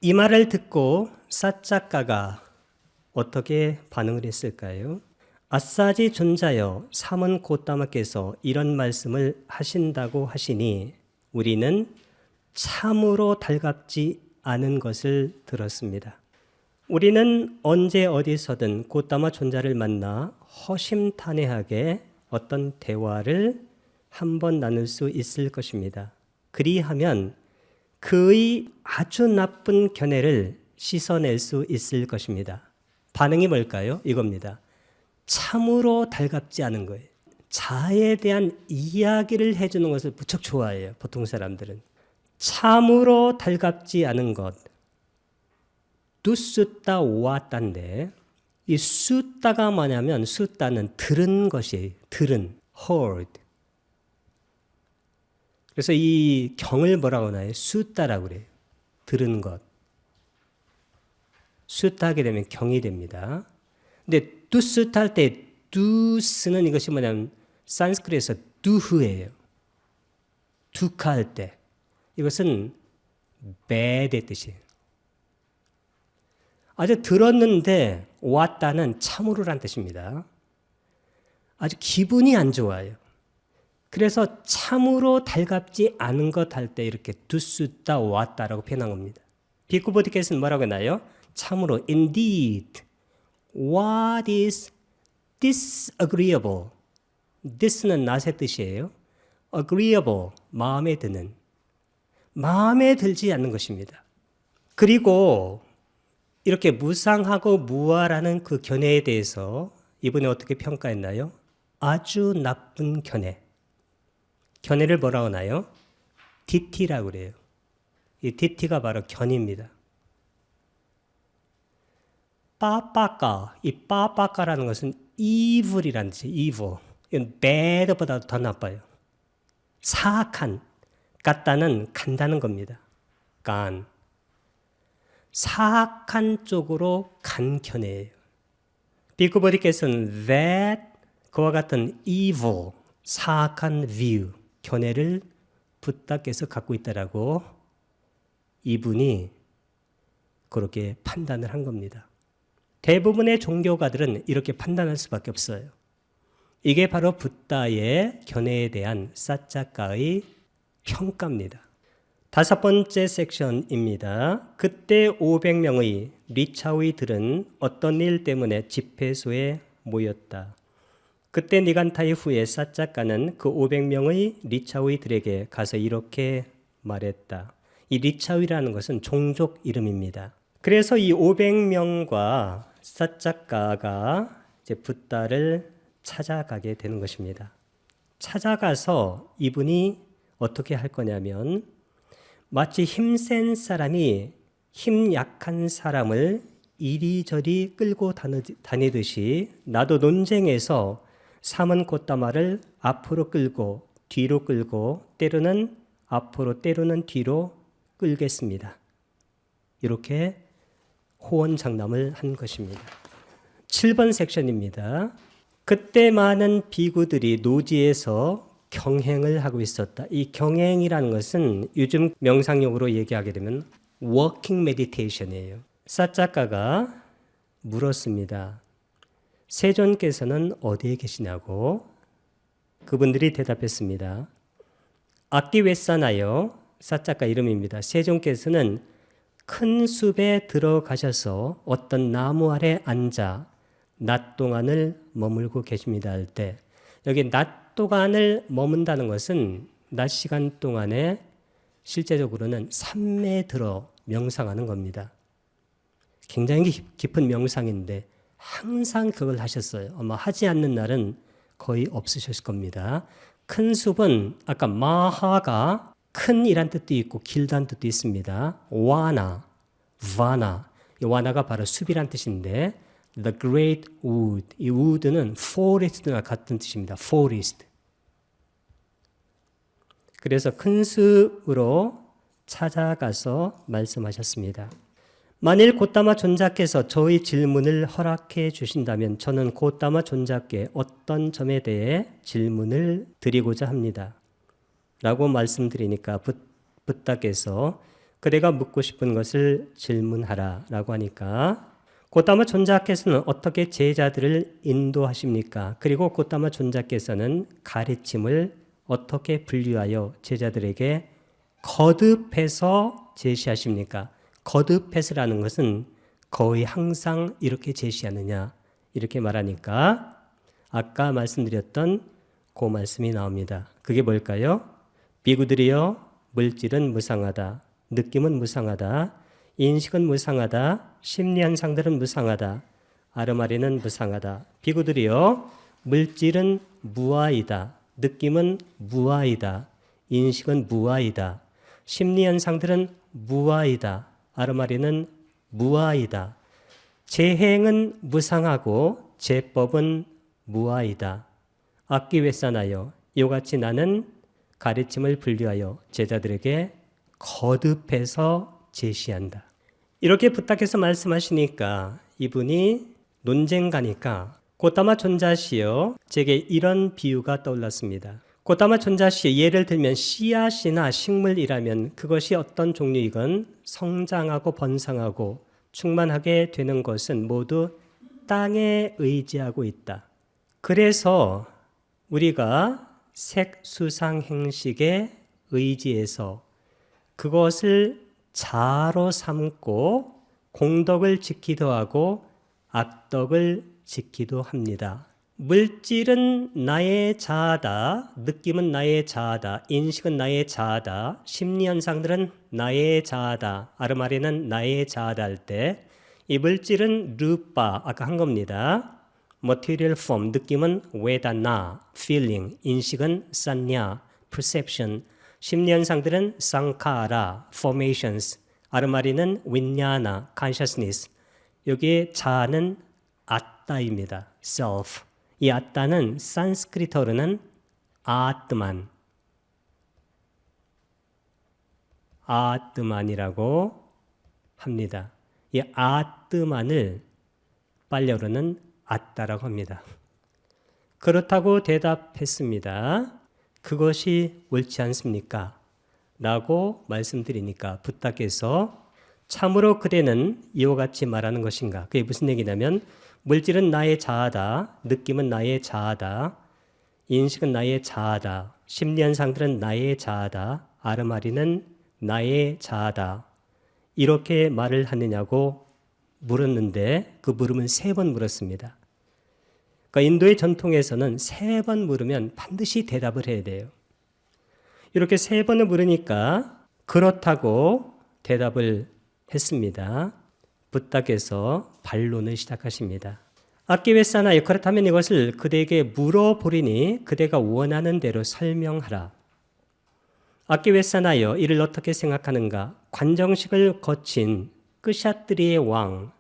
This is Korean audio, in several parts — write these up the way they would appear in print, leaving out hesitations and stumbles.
이 말을 듣고 사작가가 어떻게 반응을 했을까요? 아싸지 존자여 삼은 고따마께서 이런 말씀을 하신다고 하시니 우리는 참으로 달갑지 않은 것을 들었습니다. 우리는 언제 어디서든 고따마 존자를 만나 허심탄회하게 어떤 대화를 한번 나눌 수 있을 것입니다. 그리하면 그의 아주 나쁜 견해를 씻어낼 수 있을 것입니다. 반응이 뭘까요? 이겁니다. 참으로 달갑지 않은 거예요. 자아에 대한 이야기를 해주는 것을 무척 좋아해요. 보통 사람들은. 참으로 달갑지 않은 것. 두쓰따 오았다인데 이 쓰따가 뭐냐면 쓰따는 들은 것이에요. 들은. heard. 그래서 이 경을 뭐라고 하나요? 쓰따라고 그래요. 들은 것. 쓰따 하게 되면 경이 됩니다. 근데 두쓰따 할 때 두쓰는 이것이 뭐냐면 산스크리트에서 두흐예요. 두카 할 때. 이것은 bad의 뜻이에요. 아주 들었는데 왔다는 참으로란 뜻입니다. 아주 기분이 안 좋아요. 그래서 참으로 달갑지 않은 것 할 때 이렇게 두쓰다 왔다라고 표현한 겁니다. 비쿠보디께서는 뭐라고 했나요? 참으로 indeed what is disagreeable. this는 not의 뜻이에요. agreeable 마음에 드는. 마음에 들지 않는 것입니다. 그리고 이렇게 무상하고 무아라는 그 견해에 대해서 이분이 어떻게 평가했나요? 아주 나쁜 견해. 견해를 뭐라고 하나요? 디티라고 그래요. 이 디티가 바로 견입니다. 빠빠까, 이 빠빠까라는 것은 evil이라는 뜻이에요. evil. 이건 bad보다 더 나빠요. 사악한, 같다는 간다는 겁니다. 간. 사악한 쪽으로 간 견해예요. 비쿠보디께서는 that 그와 같은 evil, 사악한 view, 견해를 붓다께서 갖고 있다라고 이분이 그렇게 판단을 한 겁니다. 대부분의 종교가들은 이렇게 판단할 수밖에 없어요. 이게 바로 붓다의 견해에 대한 사작가의 평가입니다. 5번째 섹션입니다. 그때 500명의 리차위들은 어떤 일 때문에 집회소에 모였다. 그때 니간타이 후에 사작가는 그 500명의 리차위들에게 가서 이렇게 말했다. 이 리차위라는 것은 종족 이름입니다. 그래서 이 500명과 사작가가 이제 붓다를 찾아가게 되는 것입니다. 찾아가서 이분이 어떻게 할 거냐면 마치 힘센 사람이 힘 약한 사람을 이리저리 끌고 다니듯이 나도 논쟁에서 삼은 꽃다마를 앞으로 끌고 뒤로 끌고 때로는 앞으로 때로는 뒤로 끌겠습니다. 이렇게 호언장담을 한 것입니다. 7번 섹션입니다. 그때 많은 비구들이 노지에서 경행을 하고 있었다. 이 경행이라는 것은 요즘 명상용어로 얘기하게 되면 walking meditation이에요. 사작가가 물었습니다. 세존께서는 어디에 계시냐고. 그분들이 대답했습니다. 악기웨사나요. 사작가 이름입니다. 세존께서는 큰 숲에 들어가셔서 어떤 나무 아래 앉아 낮 동안을 머물고 계십니다 할 때 여기 낮 동안을 머문다는 것은 낮 시간 동안에 실제적으로는 산매에 들어 명상하는 겁니다. 굉장히 깊은 명상인데 항상 그걸 하셨어요. 아마 하지 않는 날은 거의 없으셨을 겁니다. 큰 숲은 아까 마하가 큰이란 뜻도 있고 길다는 뜻도 있습니다. 와나, 바나. 이 와나가 바로 숲이란 뜻인데 The Great Wood. 이 wood는 forest나 같은 뜻입니다. forest. 그래서 큰 숲으로 찾아가서 말씀하셨습니다. 만일 고따마 존자께서 저의 질문을 허락해 주신다면 저는 고따마 존자께 어떤 점에 대해 질문을 드리고자 합니다. 라고 말씀드리니까 붓다께서 그대가 묻고 싶은 것을 질문하라 라고 하니까 고타마 존자께서는 어떻게 제자들을 인도하십니까? 그리고 고타마 존자께서는 가르침을 어떻게 분류하여 제자들에게 거듭해서 제시하십니까? 거듭해서라는 것은 거의 항상 이렇게 제시하느냐 이렇게 말하니까 아까 말씀드렸던 그 말씀이 나옵니다. 그게 뭘까요? 비구들이여 물질은 무상하다. 느낌은 무상하다. 인식은 무상하다. 심리 현상들은 무상하다. 아르마리는 무상하다. 비구들이여 물질은 무아이다. 느낌은 무아이다. 인식은 무아이다. 심리 현상들은 무아이다. 아르마리는 무아이다. 재행은 무상하고 제법은 무아이다. 악기회사나여 이같이 나는 가르침을 분류하여 제자들에게 거듭해서 제시한다. 이렇게 부탁해서 말씀하시니까 이분이 논쟁가니까 고타마 존자시여 제게 이런 비유가 떠올랐습니다. 고타마 존자시여 예를 들면 씨앗이나 식물이라면 그것이 어떤 종류이건 성장하고 번성하고 충만하게 되는 것은 모두 땅에 의지하고 있다. 그래서 우리가 색수상행식에 의지해서 그것을 자로 삼고 공덕을 지키도 하고 악덕을 지키도 합니다. 물질은 나의 자아다. 느낌은 나의 자아다. 인식은 나의 자아다. 심리현상들은 나의 자아다. 아르마리는 나의 자아다 할 때 이 물질은 루파, 아까 한 겁니다. material form, 느낌은 웨다나, feeling, 인식은 산냐, perception, 심리현상들은 상카라, formations, 아르마리는 윈냐나, consciousness. 여기에 자아는 아따입니다. self. 이 아따는 산스크리트어로는 아뜨만이라고 합니다. 이 아뜨만을 빨려로는 아따라고 합니다. 그렇다고 대답했습니다. 그것이 옳지 않습니까? 라고 말씀드리니까 부탁해서 참으로 그대는 이와 같이 말하는 것인가? 그게 무슨 얘기냐면 물질은 나의 자아다. 느낌은 나의 자아다. 인식은 나의 자아다. 심리현상들은 나의 자아다. 아르마리는 나의 자아다. 이렇게 말을 하느냐고 물었는데 그 물음은 3번 물었습니다. 그러니까 인도의 전통에서는 3번 물으면 반드시 대답을 해야 돼요. 이렇게 3번을 물으니까 그렇다고 대답을 했습니다. 부탁해서 반론을 시작하십니다. 악기회사나 그렇다면 이것을 그대에게 물어보리니 그대가 원하는 대로 설명하라. 악기회사나여 이를 어떻게 생각하는가? 관정식을 거친 끄샤트리의 왕,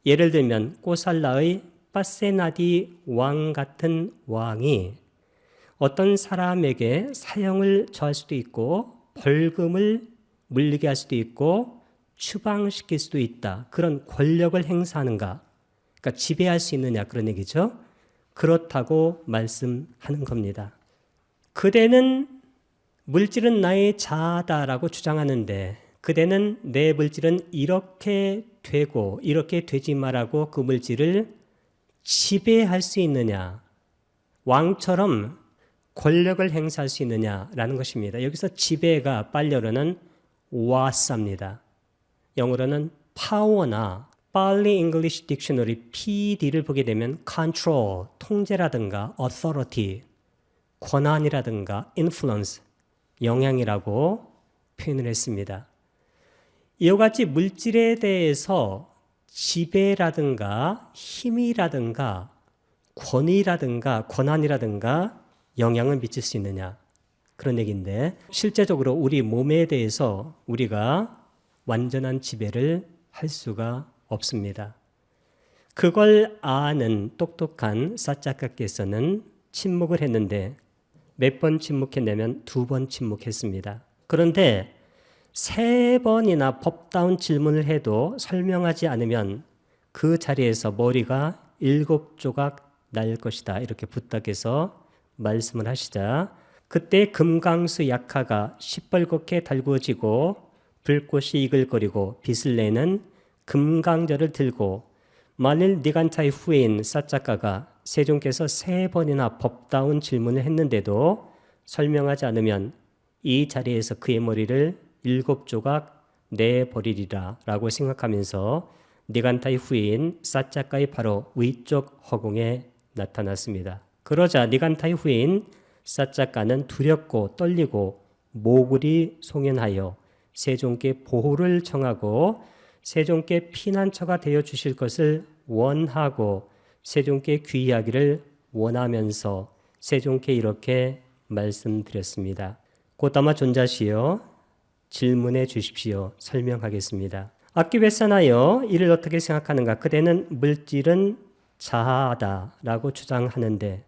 예를 들면 꼬살라의 파세나디 왕 같은 왕이 어떤 사람에게 사형을 처할 수도 있고 벌금을 물리게 할 수도 있고 추방시킬 수도 있다. 그런 권력을 행사하는가? 그러니까 지배할 수 있느냐 그런 얘기죠. 그렇다고 말씀하는 겁니다. 그대는 물질은 나의 자아다라고 주장하는데 그대는 내 물질은 이렇게 되고 이렇게 되지 말라고 그 물질을 지배할 수 있느냐, 왕처럼 권력을 행사할 수 있느냐라는 것입니다. 여기서 지배가 빨려로는 와사입니다. 영어로는 파워나 빨리 English Dictionary PD를 보게 되면 control, 통제라든가 authority, 권한이라든가 influence, 영향이라고 표현을 했습니다. 이와 같이 물질에 대해서 지배라든가 힘이라든가 권위라든가 권한이라든가 영향을 미칠 수 있느냐 그런 얘기인데 실제적으로 우리 몸에 대해서 우리가 완전한 지배를 할 수가 없습니다. 그걸 아는 똑똑한 사짜가께서는 침묵을 했는데 몇 번 침묵했냐면 2번 침묵했습니다. 그런데 3번이나 법다운 질문을 해도 설명하지 않으면 그 자리에서 머리가 7조각 날 것이다. 이렇게 부탁해서 말씀을 하시자 그때 금강수 약화가 시뻘겋게 달구어지고 불꽃이 이글거리고 빛을 내는 금강저를 들고 만일 니간타의 후예인 사짜가가 세종께서 3번이나 법다운 질문을 했는데도 설명하지 않으면 이 자리에서 그의 머리를 7조각 내버리리라 라고 생각하면서 니간타의 후예인 사짜가의 바로 위쪽 허공에 나타났습니다. 그러자 니간타의 후예인 사짜가는 두렵고 떨리고 모굴이 송연하여 세종께 보호를 청하고 세종께 피난처가 되어 주실 것을 원하고 세종께 귀의하기를 원하면서 세종께 이렇게 말씀드렸습니다. 고다마 존자시여 질문해 주십시오. 설명하겠습니다. 아키베사나여 이를 어떻게 생각하는가? 그대는 물질은 자아하다라고 주장하는데